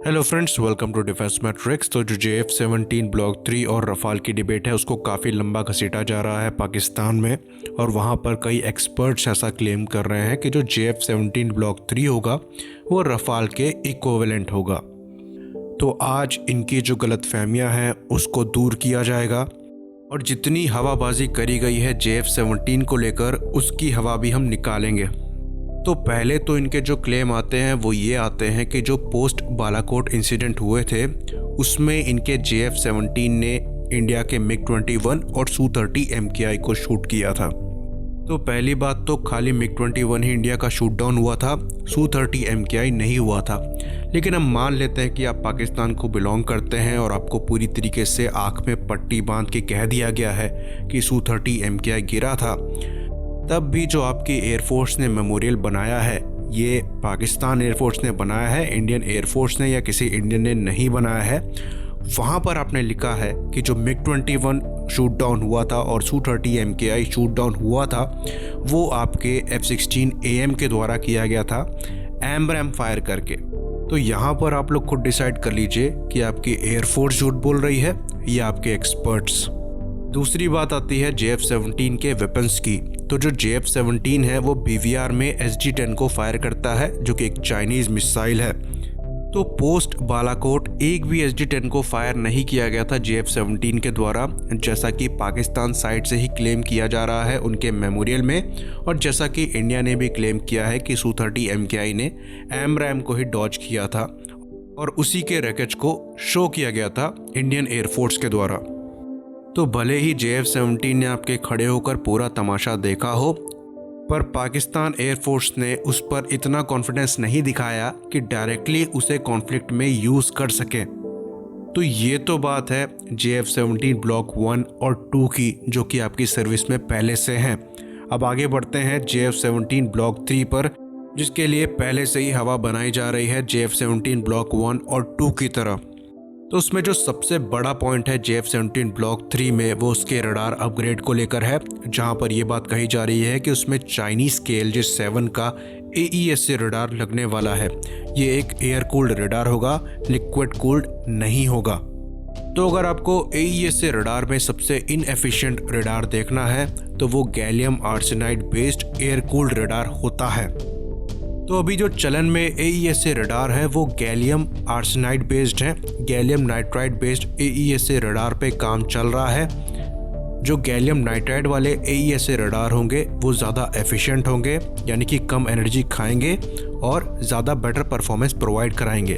Hello friends, welcome to defence matrix. तो जो JF-17 block 3 और रफाल की डिबेट है उसको काफ़ी लंबा घसीटा जा रहा है पाकिस्तान में, और वहाँ पर कई एक्सपर्ट्स ऐसा क्लेम कर रहे हैं कि जो JF-17 ब्लॉक 3 होगा वो रफाल के इक्विवेलेंट होगा। तो आज इनकी जो गलतफहमियां हैं उसको दूर किया जाएगा, और जितनी हवाबाजी करी गई है JF-17 को लेकर उसकी हवा भी हम निकालेंगे। तो पहले तो इनके जो क्लेम आते हैं वो ये आते हैं कि जो पोस्ट बालाकोट इंसिडेंट हुए थे उसमें इनके JF-17 ने इंडिया के MiG-21 और Su-30 MKI को शूट किया था। तो पहली बात तो खाली MiG-21 ही इंडिया का शूट डाउन हुआ था, Su-30 MKI नहीं हुआ था। लेकिन हम मान लेते हैं कि आप पाकिस्तान को बिलोंग करते हैं और आपको पूरी तरीके से आँख में पट्टी बांध के कह दिया गया है कि Su-30 MKI गिरा था। तब भी जो आपकी एयरफोर्स ने मेमोरियल बनाया है ये पाकिस्तान एयरफोर्स ने बनाया है, इंडियन एयरफोर्स ने या किसी इंडियन ने नहीं बनाया है। वहाँ पर आपने लिखा है कि जो MiG-21 शूट डाउन हुआ था और Su-30 MKI शूट डाउन हुआ था वो आपके F-16 AM के द्वारा किया गया था, AMRAAM फायर करके। तो यहाँ पर आप लोग खुद डिसाइड कर लीजिए कि आपकी एयरफोर्स झूठ बोल रही है या आपके एक्सपर्ट्स। दूसरी बात आती है JF-17 के वेपन्स की। तो जो JF-17 है वो BVR में SG-10 को फायर करता है जो कि एक चाइनीज़ मिसाइल है। तो पोस्ट बालाकोट एक भी SG-10 को फायर नहीं किया गया था JF-17 के द्वारा, जैसा कि पाकिस्तान साइड से ही क्लेम किया जा रहा है उनके मेमोरियल में, और जैसा कि इंडिया ने भी क्लेम किया है कि Su-30 MKI ने AMRAAM को ही डॉज किया था और उसी के रैकेज को शो किया गया था इंडियन एयरफोर्स के द्वारा। तो भले ही JF-17 ने आपके खड़े होकर पूरा तमाशा देखा हो, पर पाकिस्तान एयरफोर्स ने उस पर इतना कॉन्फिडेंस नहीं दिखाया कि डायरेक्टली उसे कॉन्फ्लिक्ट में यूज़ कर सके। तो ये तो बात है JF-17 ब्लॉक 1 और 2 की, जो कि आपकी सर्विस में पहले से हैं। अब आगे बढ़ते हैं JF-17 ब्लॉक 3 पर, जिसके लिए पहले से ही हवा बनाई जा रही है JF-17 ब्लॉक 1 और 2 की तरह। तो उसमें जो सबसे बड़ा पॉइंट है JF-17 ब्लॉक 3 में वो उसके रडार अपग्रेड को लेकर है, जहां पर ये बात कही जा रही है कि उसमें चाइनीज़ KLJ-7 का AESA रडार लगने वाला है। ये एक एयर कूल्ड रडार होगा, लिक्विड कूल्ड नहीं होगा। तो अगर आपको AESA रडार में सबसे इनएफिशिएंट रडार देखना है तो वो gallium arsenide based air cooled radar होता है। तो अभी जो चलन में AESA रडार है वो गैलियम आर्सेनाइड बेस्ड है, gallium nitride based AESA radar पे काम चल रहा है। जो गैलियम नाइट्राइड वाले AESA रडार होंगे वो ज़्यादा एफिशिएंट होंगे, यानी कि कम एनर्जी खाएंगे और ज़्यादा बेटर परफॉर्मेंस प्रोवाइड कराएंगे।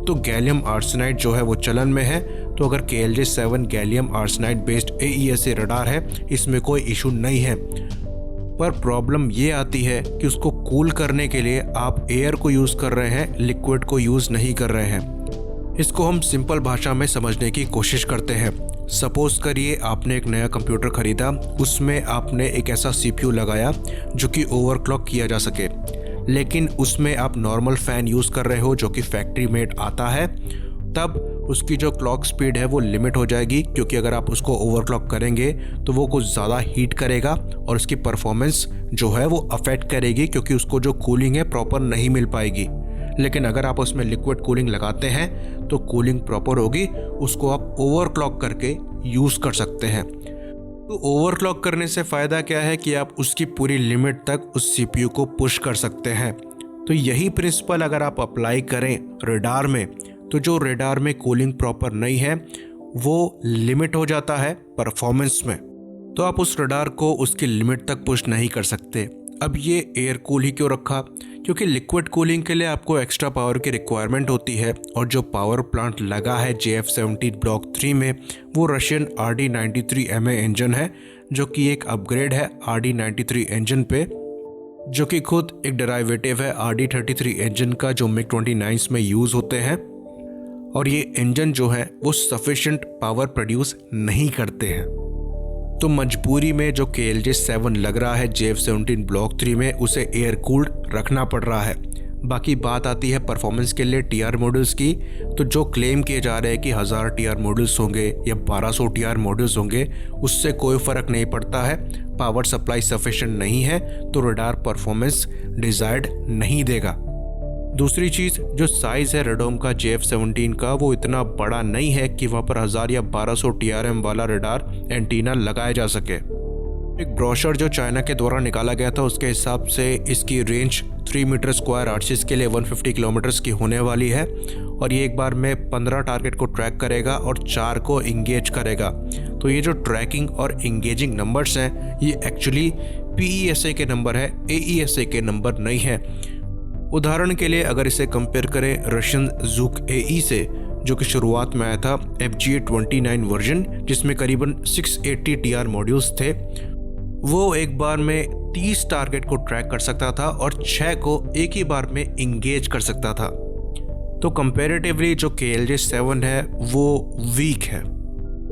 तो गैलियम आर्सेनाइड जो है वो चलन में है। तो अगर KLJ-7 gallium arsenide based AESA radar है इसमें कोई इशू नहीं है, पर प्रॉब्लम ये आती है कि उसको कूल करने के लिए आप एयर को यूज़ कर रहे हैं, लिक्विड को यूज़ नहीं कर रहे हैं। इसको हम सिंपल भाषा में समझने की कोशिश करते हैं। सपोज करिए आपने एक नया कंप्यूटर खरीदा, उसमें आपने एक ऐसा CPU लगाया जो कि ओवरक्लॉक किया जा सके, लेकिन उसमें आप नॉर्मल फ़ैन यूज़ कर रहे हो जो कि फैक्ट्री मेड आता है। तब उसकी जो क्लॉक स्पीड है वो लिमिट हो जाएगी, क्योंकि अगर आप उसको ओवरक्लॉक करेंगे तो वो कुछ ज़्यादा हीट करेगा और उसकी परफॉर्मेंस जो है वो अफेक्ट करेगी, क्योंकि उसको जो कूलिंग है प्रॉपर नहीं मिल पाएगी। लेकिन अगर आप उसमें लिक्विड कूलिंग लगाते हैं तो कूलिंग प्रॉपर होगी, उसको आप ओवरक्लॉक करके यूज़ कर सकते हैं। तो ओवरक्लॉक करने से फ़ायदा क्या है कि आप उसकी पूरी लिमिट तक उस CPU को पुश कर सकते हैं। तो यही प्रिंसिपल अगर आप अप्लाई करें रडार में, तो जो रडार में कूलिंग प्रॉपर नहीं है वो लिमिट हो जाता है परफॉर्मेंस में, तो आप उस रडार को उसकी लिमिट तक पुश नहीं कर सकते। अब ये एयर कूल ही क्यों रखा? क्योंकि लिक्विड कूलिंग के लिए आपको एक्स्ट्रा पावर की रिक्वायरमेंट होती है, और जो पावर प्लांट लगा है JF-17 ब्लॉक 3 में वो रशियन RD-93MA इंजन है, जो कि एक अपग्रेड है RD-93 इंजन पे, जो कि खुद एक डेराइवेटिव है RD-33 इंजन का जो MiG-29 में यूज़ होते हैं। और ये इंजन जो है वो सफिशिएंट पावर प्रोड्यूस नहीं करते हैं। तो मजबूरी में जो KLJ-7 लग रहा है JF-17 ब्लॉक 3 में उसे एयर कूल्ड रखना पड़ रहा है। बाकी बात आती है परफॉर्मेंस के लिए TR मॉडल्स की। तो जो क्लेम किए जा रहे हैं कि 1000 TR मॉडल्स होंगे या 1200 TR मॉडल्स होंगे, उससे कोई फ़र्क नहीं पड़ता है। पावर सप्लाई सफिशिएंट नहीं है तो रडार परफॉर्मेंस डिज़ायर्ड नहीं देगा। दूसरी चीज़, जो साइज़ है रेडॉम का JF-17 का, वो इतना बड़ा नहीं है कि वहाँ पर 1000 या 1200 TRM वाला रडार एंटीना लगाया जा सके। एक ब्रोशर जो चाइना के द्वारा निकाला गया था उसके हिसाब से इसकी रेंज 3 मीटर स्क्वायर आर्चेस के लिए 150 किलोमीटर्स की होने वाली है और ये एक बार में 15 टारगेट को ट्रैक करेगा और 4 को इंगेज करेगा। तो ये जो ट्रैकिंग और इंगेजिंग नंबर्स हैं ये एक्चुअली PESA के नंबर है, AESA के नंबर नहीं है। उदाहरण के लिए अगर इसे कंपेयर करें रशियन ज़ूक AE से, जो कि शुरुआत में आया था FGA-29 वर्जन, जिसमें करीबन 680 TR मॉड्यूल्स थे, वो एक बार में 30 टारगेट को ट्रैक कर सकता था और 6 को एक ही बार में इंगेज कर सकता था। तो कंपैरेटिवली जो KLJ-7 है वो वीक है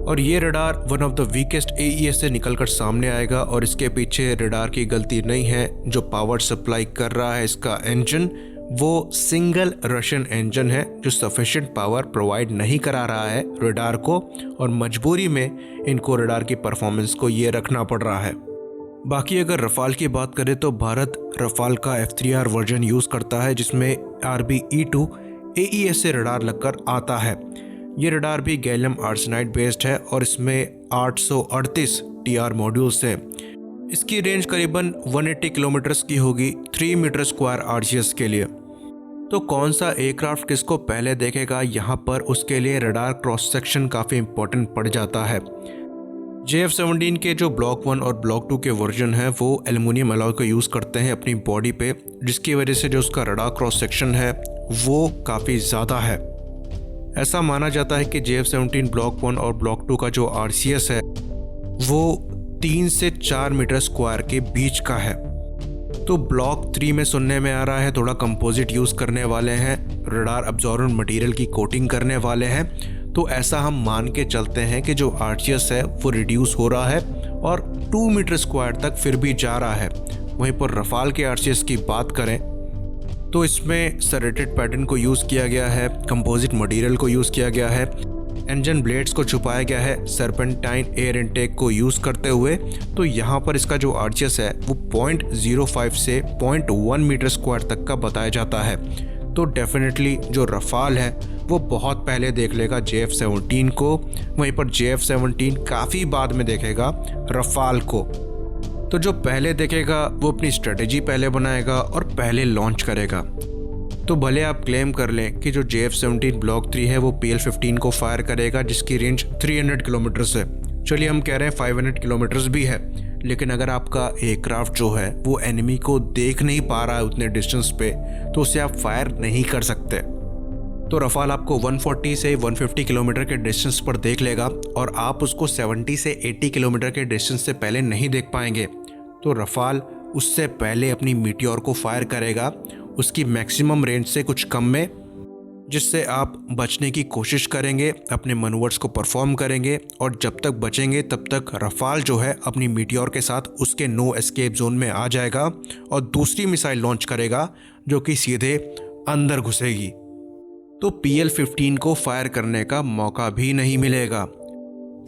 और ये radar one of the weakest AES से निकलकर सामने आएगा और इसके पीछे रडार की गलती नहीं है। जो पावर सप्लाई कर रहा है इसका इंजन, वो सिंगल रशियन इंजन है जो सफिशिएंट पावर प्रोवाइड नहीं करा रहा है रडार को और मजबूरी में इनको रडार की परफॉर्मेंस को ये रखना पड़ रहा है। बाकी अगर रफाल की बात करें तो भारत रफाल का F3R वर्जन यूज़ करता है जिसमें RB-E2 AES से रडार लगकर आता है। ये रडार भी गैलियम आर्सेनाइड बेस्ड है और इसमें 838 TR मॉड्यूल्स हैं। इसकी रेंज करीबन 180 किलोमीटर्स की होगी 3 मीटर स्क्वायर आर्चेस के लिए। तो कौन सा एयरक्राफ्ट किसको पहले देखेगा, यहाँ पर उसके लिए रडार क्रॉस सेक्शन काफ़ी इंपॉर्टेंट पड़ जाता है। JF-17 के जो ब्लॉक 1 और ब्लॉक 2 के वर्जन हैं वो एल्युमिनियम अलॉय को यूज़ करते हैं अपनी बॉडी पे, जिसकी वजह से जो उसका रडार क्रॉस सेक्शन है वो काफ़ी ज़्यादा है। ऐसा माना जाता है कि JF-17 ब्लॉक 1 और ब्लॉक 2 का जो RCS है वो 3 से 4 मीटर स्क्वायर के बीच का है। तो ब्लॉक 3 में सुनने में आ रहा है थोड़ा कंपोजिट यूज़ करने वाले हैं, रडार अब्जॉर्बेंट मटेरियल की कोटिंग करने वाले हैं। तो ऐसा हम मान के चलते हैं कि जो RCS है वो रिड्यूस हो रहा है और 2 मीटर स्क्वायर तक फिर भी जा रहा है। वहीं पर रफाल के RCS की बात करें तो इसमें सर्रेटेड पैटर्न को यूज़ किया गया है, कंपोजिट मटेरियल को यूज़ किया गया है, इंजन ब्लेड्स को छुपाया गया है सर्पेंटाइन एयर इनटेक को यूज़ करते हुए। तो यहाँ पर इसका जो RCS है वो 0.05 से 0.1 मीटर स्क्वायर तक का बताया जाता है। तो डेफिनेटली जो रफाल है वो बहुत पहले देख लेगा JF-17 को, वहीं पर JF-17 काफ़ी बाद में देखेगा रफाल को। तो जो पहले देखेगा वो अपनी स्ट्रेटेजी पहले बनाएगा और पहले लॉन्च करेगा। तो भले आप क्लेम कर लें कि जो JF-17 ब्लॉक 3 है वो PL-15 को फायर करेगा जिसकी रेंज 300 किलोमीटर्स है। चलिए हम कह रहे हैं 500 किलोमीटर्स भी है, लेकिन अगर आपका एयरक्राफ्ट जो है वो एनिमी को देख नहीं पा रहा है उतने डिस्टेंस पे, तो उसे आप फायर नहीं कर सकते। तो रफाल आपको 140 से 150 किलोमीटर के डिस्टेंस पर देख लेगा और आप उसको 70 से 80 किलोमीटर के डिस्टेंस से पहले नहीं देख पाएंगे। तो रफाल उससे पहले अपनी मीटियोर को फायर करेगा उसकी मैक्सिमम रेंज से कुछ कम में, जिससे आप बचने की कोशिश करेंगे, अपने मनूवर्स को परफॉर्म करेंगे और जब तक बचेंगे तब तक रफाल जो है अपनी मीटियोर के साथ उसके नो एस्केप जोन में आ जाएगा और दूसरी मिसाइल लॉन्च करेगा जो कि सीधे अंदर घुसेगी। तो PL-15 को फायर करने का मौका भी नहीं मिलेगा।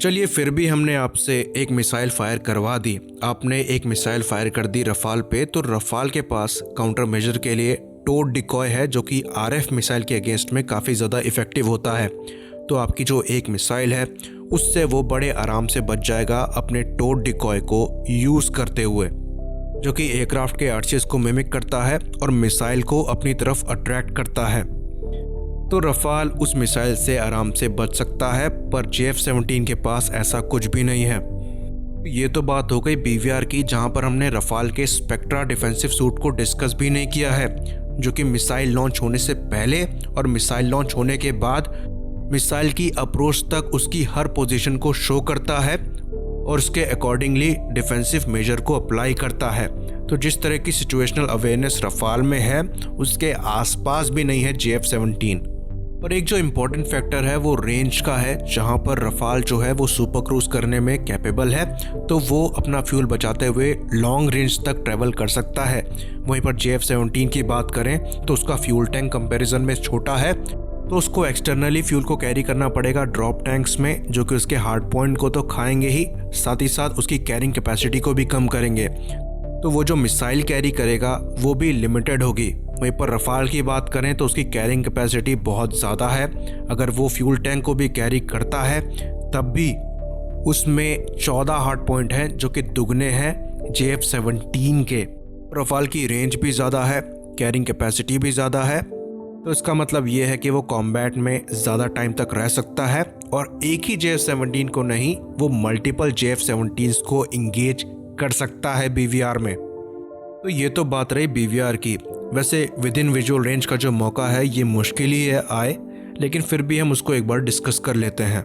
चलिए फिर भी हमने आपसे एक मिसाइल फायर करवा दी, आपने एक मिसाइल फायर कर दी रफाल पे, तो रफाल के पास काउंटर मेजर के लिए टोड डिकॉय है जो कि RF मिसाइल के अगेंस्ट में काफ़ी ज़्यादा इफ़ेक्टिव होता है। तो आपकी जो एक मिसाइल है उससे वो बड़े आराम से बच जाएगा अपने टोड डिकॉय को यूज़ करते हुए, जो कि एयरक्राफ्ट के RCS को मिमिक करता है और मिसाइल को अपनी तरफ अट्रैक्ट करता है। तो रफाल उस मिसाइल से आराम से बच सकता है, पर JF-17 के पास ऐसा कुछ भी नहीं है। ये तो बात हो गई BVR की, जहां पर हमने रफाल के स्पेक्ट्रा डिफेंसिव सूट को डिस्कस भी नहीं किया है, जो कि मिसाइल लॉन्च होने से पहले और मिसाइल लॉन्च होने के बाद मिसाइल की अप्रोच तक उसकी हर पोजीशन को शो करता है और उसके अकॉर्डिंगली डिफेंसिव मेजर को अप्लाई करता है। तो जिस तरह की सिचुएशनल अवेयरनेस रफाल में है उसके आसपास भी नहीं है JF-17। और एक जो इम्पोर्टेंट फैक्टर है वो रेंज का है, जहां पर रफाल जो है वो सुपर क्रूज करने में कैपेबल है, तो वो अपना फ्यूल बचाते हुए लॉन्ग रेंज तक ट्रैवल कर सकता है। वहीं पर JF-17 की बात करें तो उसका फ्यूल टैंक कंपैरिजन में छोटा है, तो उसको एक्सटर्नली फ्यूल को कैरी करना पड़ेगा ड्रॉप टैंक्स में, जो कि उसके हार्ड पॉइंट को तो खाएंगे ही, साथ ही साथ उसकी कैरिंग कैपेसिटी को भी कम करेंगे। तो वो जो मिसाइल कैरी करेगा वो भी लिमिटेड होगी। वहीं पर रफाल की बात करें तो उसकी कैरिंग कैपेसिटी बहुत ज़्यादा है। अगर वो फ्यूल टैंक को भी कैरी करता है तब भी उसमें 14 हार्ड पॉइंट हैं जो कि दुगने हैं JF-17 के। रफाल की रेंज भी ज़्यादा है, कैरिंग कैपेसिटी भी ज़्यादा है, तो इसका मतलब ये है कि वो कॉम्बैट में ज़्यादा टाइम तक रह सकता है और एक ही JF-17 को नहीं, वो मल्टीपल JF-17 को इंगेज कर सकता है BVR में। तो ये तो बात रही BVR की। वैसे विद इन विजुअल रेंज का जो मौका है ये मुश्किल ही है आए, लेकिन फिर भी हम उसको एक बार डिस्कस कर लेते हैं।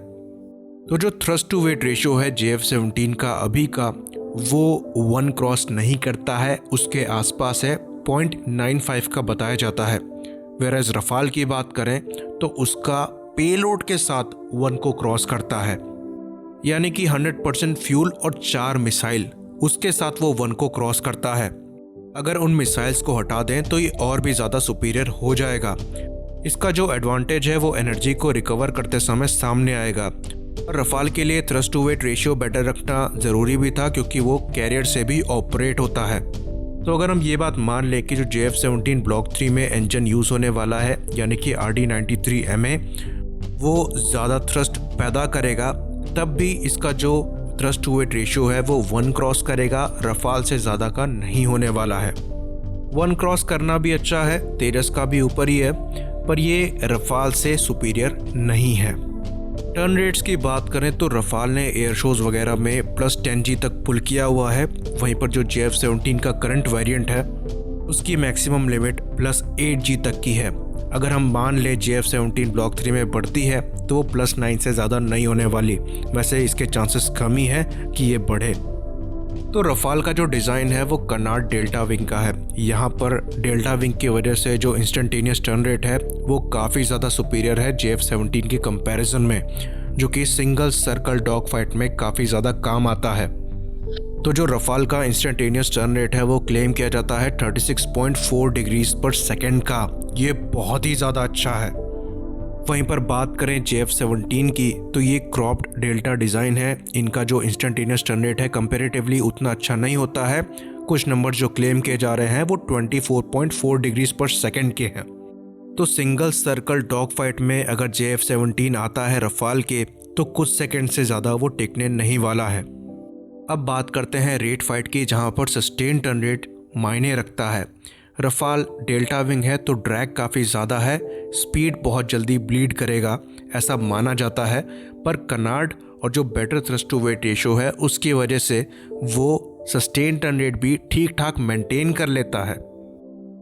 तो जो थ्रस्ट टू वेट रेशियो है JF-17 का अभी का, वो 1 क्रॉस नहीं करता है, उसके आसपास है, 0.95 का बताया जाता है। वेराज रफाल की बात करें तो उसका पेलोड के साथ 1 को क्रॉस करता है, यानी कि 100% फ्यूल और 4 मिसाइल, उसके साथ वो 1 को क्रॉस करता है। अगर उन मिसाइल्स को हटा दें तो ये और भी ज़्यादा सुपीरियर हो जाएगा। इसका जो एडवांटेज है वो एनर्जी को रिकवर करते समय सामने आएगा। और रफाल के लिए thrust to weight ratio better रखना ज़रूरी भी था क्योंकि वो कैरियर से भी ऑपरेट होता है। तो अगर हम ये बात मान लें कि जो JF-17 ब्लॉक 3 में इंजन यूज़ होने वाला है, यानी कि RD-93MA, वो ज़्यादा थ्रस्ट पैदा करेगा, तब भी इसका जो थ्रस्ट टू वेट रेशियो है वो 1 क्रॉस करेगा, रफाल से ज़्यादा का नहीं होने वाला है। 1 क्रॉस करना भी अच्छा है, तेजस का भी ऊपर ही है, पर ये रफाल से सुपीरियर नहीं है। टर्न रेट्स की बात करें तो रफाल ने एयर शोज़ वगैरह में +10G तक पुल किया हुआ है, वहीं पर जो JF-17 का करंट वेरिएंट है उसकी मैक्सिमम लिमिट +8G तक की है। अगर हम मान ले JF-17 ब्लॉक 3 में बढ़ती है तो वो +9 से ज़्यादा नहीं होने वाली। वैसे इसके चांसेस कम ही है कि ये बढ़े। तो रफाल का जो डिज़ाइन है वो कनार्ड डेल्टा विंग का है। यहाँ पर डेल्टा विंग की वजह से जो इंस्टेंटेनियस टर्न रेट है वो काफ़ी ज़्यादा सुपीरियर है JF-17 के कंपैरिजन में, जो कि सिंगल सर्कल डॉग फाइट में काफ़ी ज़्यादा काम आता है। तो जो रफाल का इंस्टेंटेनियस टर्न रेट है वो क्लेम किया जाता है 36.4 डिग्रीज पर सेकेंड का। ये बहुत ही ज़्यादा अच्छा है। वहीं पर बात करें JF-17 की तो ये क्रॉप्ड डेल्टा डिज़ाइन है। इनका जो इंस्टेंटेनियस टर्न रेट है कंपैरेटिवली उतना अच्छा नहीं होता है। कुछ नंबर जो क्लेम किए जा रहे हैं वो 24.4 डिग्रीज पर सेकेंड के हैं। तो सिंगल सर्कल डॉग फाइट में अगर JF-17 आता है रफाल के तो कुछ सेकेंड से ज़्यादा वो टिकने नहीं वाला है। अब बात करते हैं रेट फाइट की, जहाँ पर सस्टेन टर्न रेट मायने रखता है। रफाल डेल्टा विंग है तो ड्रैग काफ़ी ज़्यादा है, स्पीड बहुत जल्दी ब्लीड करेगा ऐसा माना जाता है, पर कनार्ड और जो better thrust to weight ratio है उसकी वजह से वो सस्टेन टर्न रेट भी ठीक ठाक मेंटेन कर लेता है।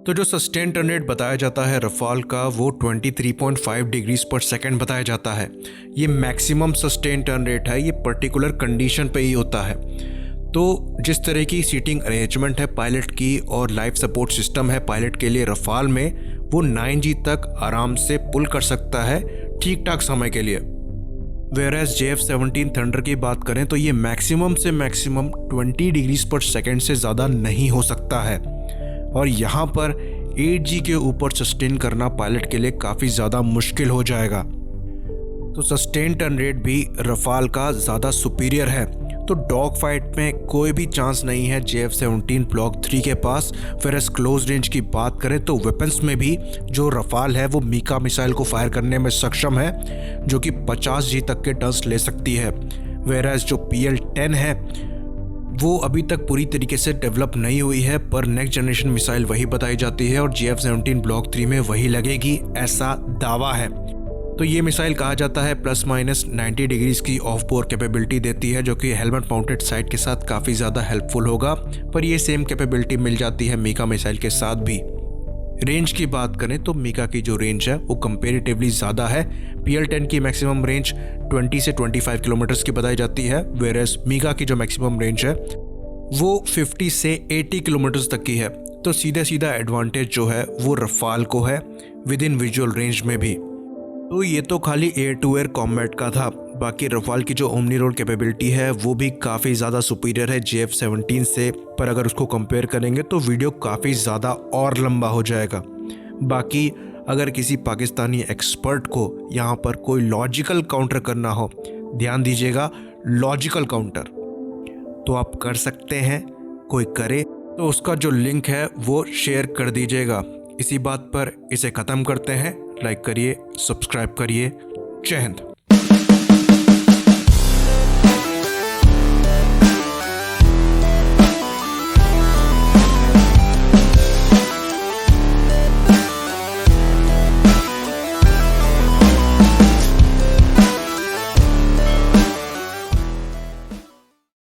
तो जो सस्टेन टर्न रेट बताया जाता है रफाल का वो 23.5 डिग्रीज पर सेकेंड बताया जाता है। ये मैक्सिमम सस्टेन टर्न रेट है, ये पर्टिकुलर कंडीशन पे ही होता है। तो जिस तरह की सीटिंग अरेंजमेंट है पायलट की और लाइफ सपोर्ट सिस्टम है पायलट के लिए रफाल में, वो 9G तक आराम से पुल कर सकता है ठीक ठाक समय के लिए। वेयरएज JF-17 थंडर की बात करें तो ये मैक्सिमम से मैक्सिमम 20 डिग्रीज पर सेकेंड से ज़्यादा नहीं हो सकता है, और यहाँ पर 8G के ऊपर सस्टेन करना पायलट के लिए काफ़ी ज़्यादा मुश्किल हो जाएगा। तो सस्टेन टर्न रेट भी रफाल का ज़्यादा सुपीरियर है। तो डॉग फाइट में कोई भी चांस नहीं है JF-17 ब्लॉक 3 के पास। फिर इस क्लोज रेंज की बात करें तो वेपन्स में भी जो रफाल है वो मीका मिसाइल को फायर करने में सक्षम है, जो कि 50G तक के टर्न्स ले सकती है। वेराज जो PL-10 है वो अभी तक पूरी तरीके से डेवलप नहीं हुई है, पर नेक्स्ट जनरेशन मिसाइल वही बताई जाती है और JF-17 ब्लॉक 3 में वही लगेगी ऐसा दावा है। तो ये मिसाइल कहा जाता है ±90 डिग्रीज की ऑफ बोर कैपेबिलिटी देती है, जो कि हेलमेट माउंटेड साइट के साथ काफ़ी ज़्यादा हेल्पफुल होगा, पर ये सेम कैपेबिलिटी मिल जाती है मीका मिसाइल के साथ भी। रेंज की बात करें तो मीका की जो रेंज है वो कंपेरेटिवली ज़्यादा है। PL-10 की मैक्सिमम रेंज 20 से 25 किलोमीटर्स की बताई जाती है, वेयरएज मीका की जो मैक्सिमम रेंज है वो 50 से 80 किलोमीटर्स तक की है। तो सीधा सीधा एडवांटेज जो है वो रफाल को है विद इन विजुअल रेंज में भी। तो ये तो खाली एयर टू एयर कॉम्बैट का था। बाकी रफाल की जो ओमनी रोड कैपेबिलिटी है वो भी काफ़ी ज़्यादा सुपीरियर है JF-17 से, पर अगर उसको कंपेयर करेंगे तो वीडियो काफ़ी ज़्यादा और लंबा हो जाएगा। बाकी अगर किसी पाकिस्तानी एक्सपर्ट को यहाँ पर कोई लॉजिकल काउंटर करना हो, ध्यान दीजिएगा लॉजिकल काउंटर तो आप कर सकते हैं, कोई करे तो उसका जो लिंक है वो शेयर कर दीजिएगा। इसी बात पर इसे ख़त्म करते हैं। लाइक करिए, सब्सक्राइब करिए। जय हिंद।